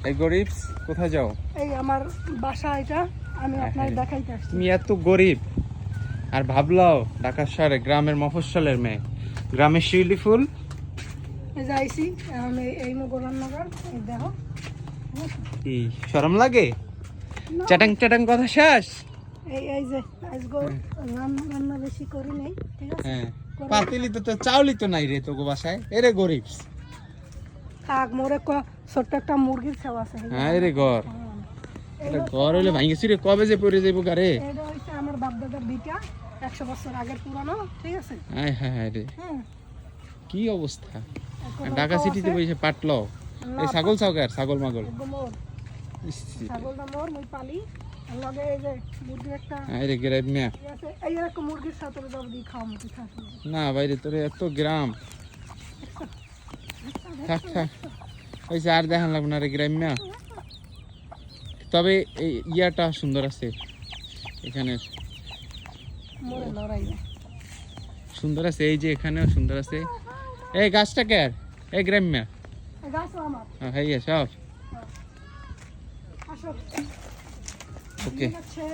এই গরিবস কোথায় যাও? এই আমার বাসা এটা, আমি আপনার দেখাইতে আসছি। তুমি এত গরিব আর ভাবলাও ঢাকা শহরে গ্রামের মফস্বলের মেয়ে, গ্রামের শিউলি ফুল। এই যে আইছি এখন এই গোলামনগর, এই দেখো। কি শরম লাগে? চাটাং চাটাং কথা শেষ। এই যে আজকে রান্না বেশি করি নাই, ঠিক আছে? হ্যাঁ, পাতিলি তো চাউলি তো নাই রে তোগো বাসায়। এরে গরিব। থাক মোরে ছোট্ট একটা মুরগির ছাও আছে। হ্যাঁ রে ঘর, এটা ঘর হইলে ভাঙিছি রে, কবে যে পড়ে যাইবো গারে। এটা হইছে আমার বাপ দাদার ভিটা, 100 বছর আগের পুরানো, ঠিক আছে? হায় হায় হায় রে, হ্যাঁ, কি অবস্থা। এখন ঢাকা সিটিতে বসে পাটলো এই ছাগল ছাউকার ছাগল মাগল। একদম মোর ছাগলটা মোর, মই পালি। আর লগে এই যে মুরগি একটা হায় রে গ্রাম মিয়া। ঠিক আছে, এই একটা মুরগির সাথে দাও দি খাও মুরগি খাসি। না বাইরে তোরে এত গ্রাম। থাক থাক, ওইসে আর দেখান লাগবে না রে গ্রাম মিয়া। তবে এই ইয়াটা সুন্দর আছে এখানে, মোরে লড়াই না। সুন্দর আছে এই যে এখানেও সুন্দর আছে। এই গাছটা কার? এই গ্রাম মিয়া। এই গাছও আমার। হ্যাঁ সব আসো। ওকে। ঠিক আছে,